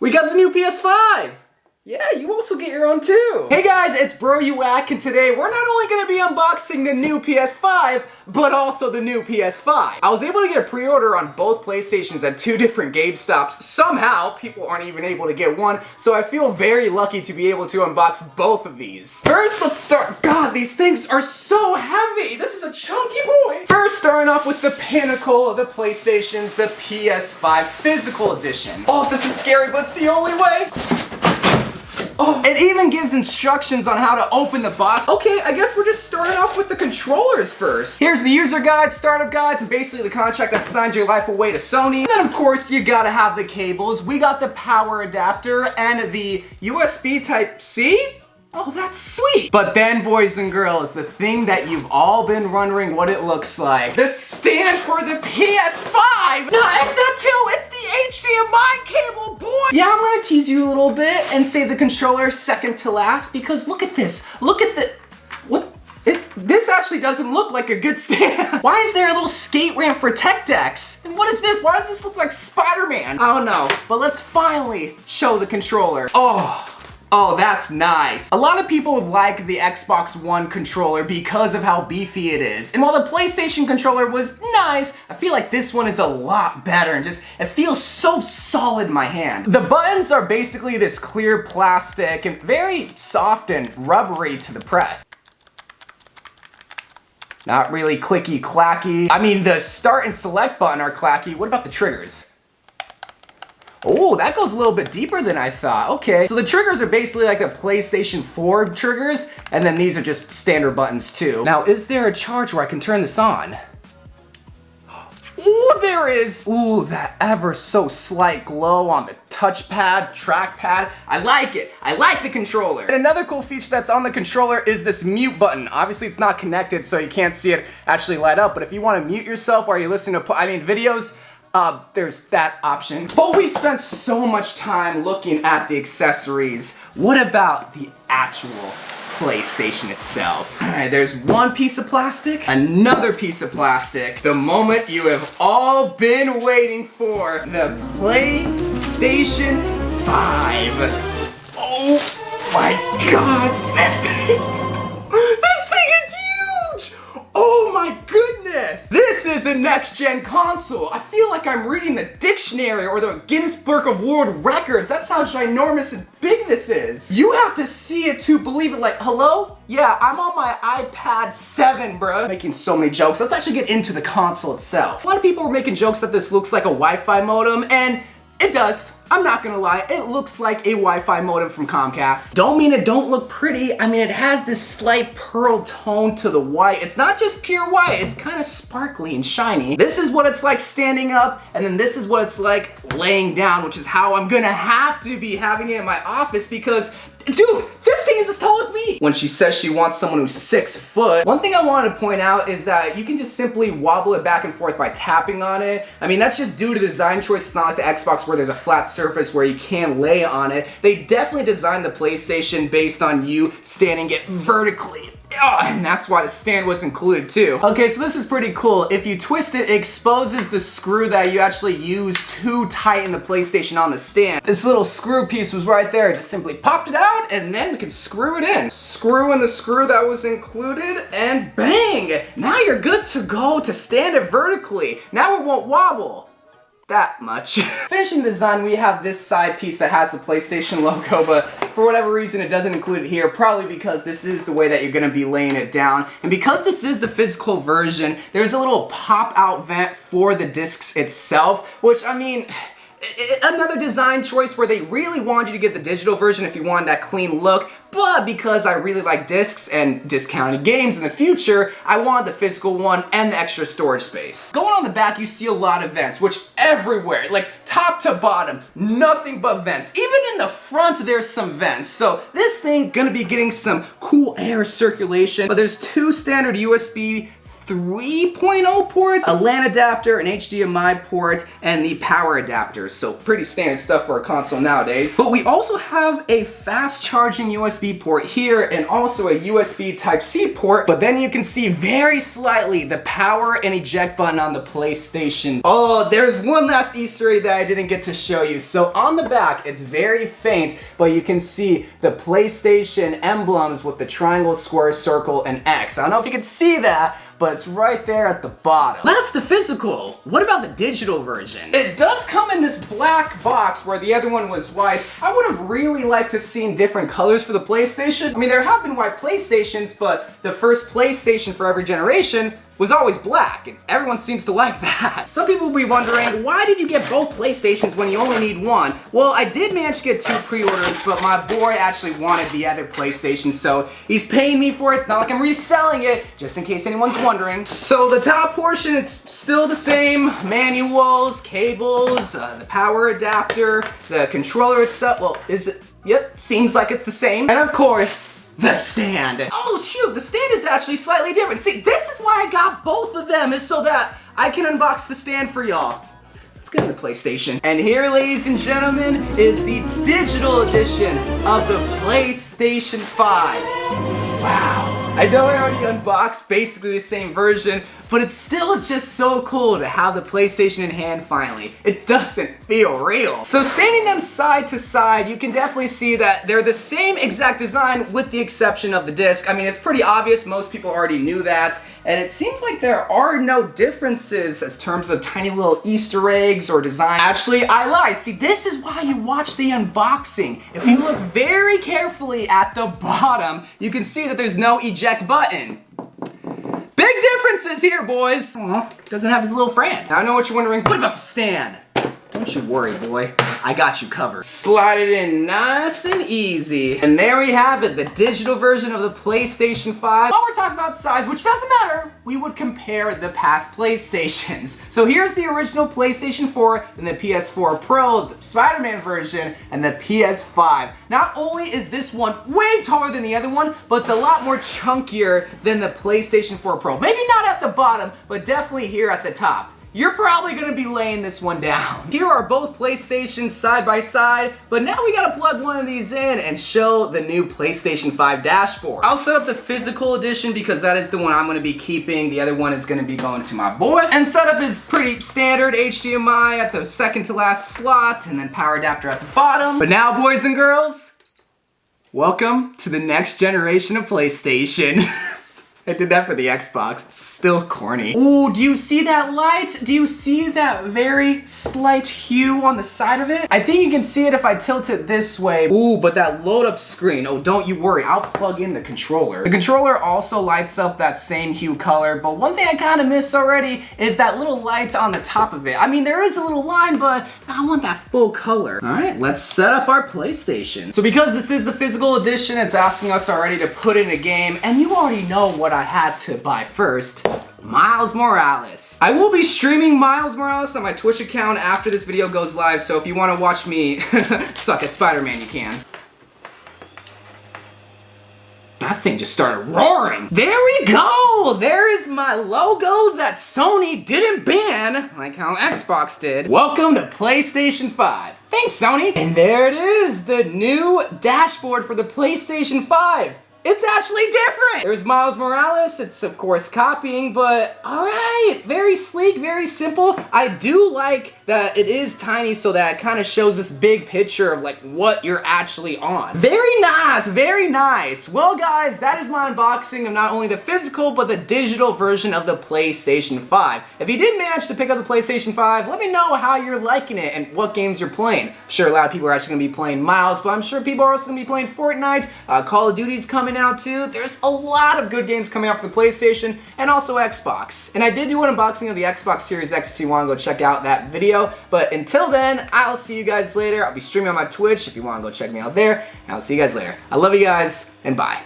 We got the new PS5! Yeah, you also get your own too. Hey guys, it's Bro You Whack, and today we're not only gonna be unboxing the new PS5, but also the new PS5. I was able to get a pre-order on both PlayStations at 2 different GameStops. Somehow, people aren't even able to get one, so I feel very lucky to be able to unbox both of these. First, let's start. God, these things are so heavy. This is a chunky boy. First, starting off with the pinnacle of the PlayStations, the PS5 Physical Edition. Oh, this is scary, but it's the only way. Oh, it even gives instructions on how to open the box. Okay, I guess we're just starting off with the controllers first. Here's the user guide, startup guides, and basically the contract that signs your life away to Sony. And then of course, you gotta have the cables. We got the power adapter and the USB Type-C. Oh, that's sweet. But then, boys and girls, the thing that you've all been wondering what it looks like. The stand for the PS5! No, it's not two, it's the HDMI cable, boy! Yeah, I'm gonna tease you a little bit and save the controller second to last because look at this. Look at the, this actually doesn't look like a good stand. Why is there a little skate ramp for tech decks? And what is this? Why does this look like Spider-Man? I don't know, but let's finally show the controller. Oh, that's nice. A lot of people like the Xbox One controller because of how beefy it is. And while the PlayStation controller was nice, I feel like this one is a lot better and just, it feels so solid in my hand. The buttons are basically this clear plastic and very soft and rubbery to the press. Not really clicky clacky. I mean, the start and select button are clacky. What about the triggers? Oh, that goes a little bit deeper than I thought. Okay, so the triggers are basically like the PlayStation 4 triggers, and then these are just standard buttons too. Now, is there a charge where I can turn this on? Ooh, there is! Ooh, that ever so slight glow on the touchpad, trackpad. I like it. I like the controller. And another cool feature that's on the controller is this mute button. Obviously, it's not connected, so you can't see it actually light up, but if you want to mute yourself while you're listening to, videos, there's that option. But we spent so much time looking at the accessories. What about the actual PlayStation itself? All right, there's one piece of plastic, another piece of plastic. The moment you have all been waiting for, the PlayStation 5. Oh my God, this thing is huge! Oh my goodness! This is a next-gen console. I feel like I'm reading the dictionary or the Guinness Book of World Records. That's how ginormous and big this is. You have to see it to believe it. Like, hello? Yeah, I'm on my iPad 7, bruh. Making so many jokes. Let's actually get into the console itself. A lot of people were making jokes that this looks like a Wi-Fi modem, and it does. I'm not gonna lie, it looks like a Wi-Fi modem from Comcast. Don't mean it don't look pretty. I mean, it has this slight pearl tone to the white. It's not just pure white, it's kind of sparkly and shiny. This is what it's like standing up, and then this is what it's like laying down, which is how I'm gonna have to be having it in my office because, dude, this thing is as tall as me. When she says she wants someone who's 6 foot, one thing I wanted to point out is that you can just simply wobble it back and forth by tapping on it. I mean, that's just due to the design choice. It's not like the Xbox where there's a flat surface where you can lay on it. They definitely designed the PlayStation based on you standing it vertically. Oh, and that's why the stand was included too. Okay, so this is pretty cool. If you twist it, it exposes the screw that you actually use to tighten the PlayStation on the stand. This little screw piece was right there. Just simply popped it out and then we can screw it in. Screw in the screw that was included and bang! Now you're good to go to stand it vertically. Now it won't wobble that much. Finishing the design, we have this side piece that has the PlayStation logo, but for whatever reason it doesn't include it here, probably because this is the way that you're gonna be laying it down. And because this is the physical version, there's a little pop-out vent for the discs itself, which, I mean, another design choice where they really wanted you to get the digital version if you wanted that clean look, but because I really like discs and discounted games in the future, I wanted the physical one and the extra storage space. Going on the back, you see a lot of vents, which everywhere, like top to bottom, nothing but vents. Even in the front, there's some vents. So this thing gonna be getting some cool air circulation, but there's 2 standard USB 3.0 ports, a LAN adapter, an HDMI port, and the power adapter. So pretty standard stuff for a console nowadays. But we also have a fast charging USB port here and also a USB Type-C port. But then you can see very slightly the power and eject button on the PlayStation. Oh, there's one last Easter egg that I didn't get to show you. So on the back, it's very faint, but you can see the PlayStation emblems with the triangle, square, circle, and X. I don't know if you can see that, but it's right there at the bottom. That's the physical. What about the digital version? It does come in this black box where the other one was white. I would have really liked to seen different colors for the PlayStation. I mean, there have been white PlayStations, but the first PlayStation for every generation was always black, and everyone seems to like that. Some people will be wondering, why did you get both PlayStations when you only need one? Well, I did manage to get 2 pre-orders, but my boy actually wanted the other PlayStation, so he's paying me for it. It's not like I'm reselling it, just in case anyone's wondering. So the top portion, it's still the same. Manuals, cables, the power adapter, the controller itself. Well, is it? Yep, seems like it's the same. And of course, the stand. Oh shoot, the stand is actually slightly different. See, this is why I got both of them, is so that I can unbox the stand for y'all. Let's get to the PlayStation. And here, ladies and gentlemen, is the digital edition of the PlayStation 5. Wow. I know I already unboxed basically the same version, but it's still just so cool to have the PlayStation in hand finally. It doesn't feel real. So standing them side to side, you can definitely see that they're the same exact design with the exception of the disc. I mean, it's pretty obvious, most people already knew that, and it seems like there are no differences as terms of tiny little Easter eggs or design. Actually, I lied. See, this is why you watch the unboxing. If you look very carefully at the bottom, you can see that there's no eject button. Big differences here, boys. Aw, doesn't have his little fan. Now I know what you're wondering, what about the stand? Don't you worry, boy. I got you covered. Slide it in nice and easy. And there we have it, the digital version of the PlayStation 5. While we're talking about size, which doesn't matter, we would compare the past PlayStations. So here's the original PlayStation 4 and the PS4 Pro, the Spider-Man version, and the PS5. Not only is this one way taller than the other one, but it's a lot more chunkier than the PlayStation 4 Pro. Maybe not at the bottom, but definitely here at the top. You're probably gonna be laying this one down. Here are both PlayStations side by side, but now we gotta plug one of these in and show the new PlayStation 5 dashboard. I'll set up the physical edition because that is the one I'm gonna be keeping. The other one is gonna be going to my boy. And setup is pretty standard, HDMI at the second to last slot, and then power adapter at the bottom. But now, boys and girls, welcome to the next generation of PlayStation. I did that for the Xbox. It's still corny. Ooh, do you see that light? Do you see that very slight hue on the side of it? I think you can see it if I tilt it this way. Ooh, but that load up screen, oh, don't you worry. I'll plug in the controller. The controller also lights up that same hue color, but one thing I kind of miss already is that little light on the top of it. I mean, there is a little line, but I want that full color. All right, let's set up our PlayStation. So because this is the physical edition, it's asking us already to put in a game, and you already know what I had to buy first. Miles Morales. I will be streaming Miles Morales on my Twitch account after this video goes live, so if you want to watch me suck at Spider-Man, you can. That thing just started roaring. There we go! There is my logo that Sony didn't ban, like how Xbox did. Welcome to PlayStation 5. Thanks, Sony. And there it is, the new dashboard for the PlayStation 5. It's actually different! There's Miles Morales, it's of course copying, but alright, very sleek, very simple. I do like that it is tiny so that it kind of shows this big picture of like what you're actually on. Very nice, very nice. Well guys, that is my unboxing of not only the physical, but the digital version of the PlayStation 5. If you did manage to pick up the PlayStation 5, let me know how you're liking it and what games you're playing. I'm sure a lot of people are actually gonna be playing Miles, but I'm sure people are also gonna be playing Fortnite, Call of Duty's coming out too. There's a lot of good games coming out for the PlayStation and also Xbox. And I did do an unboxing of the Xbox Series X if you want to go check out that video. But until then, I'll see you guys later. I'll be streaming on my Twitch if you want to go check me out there. And I'll see you guys later. I love you guys, and bye.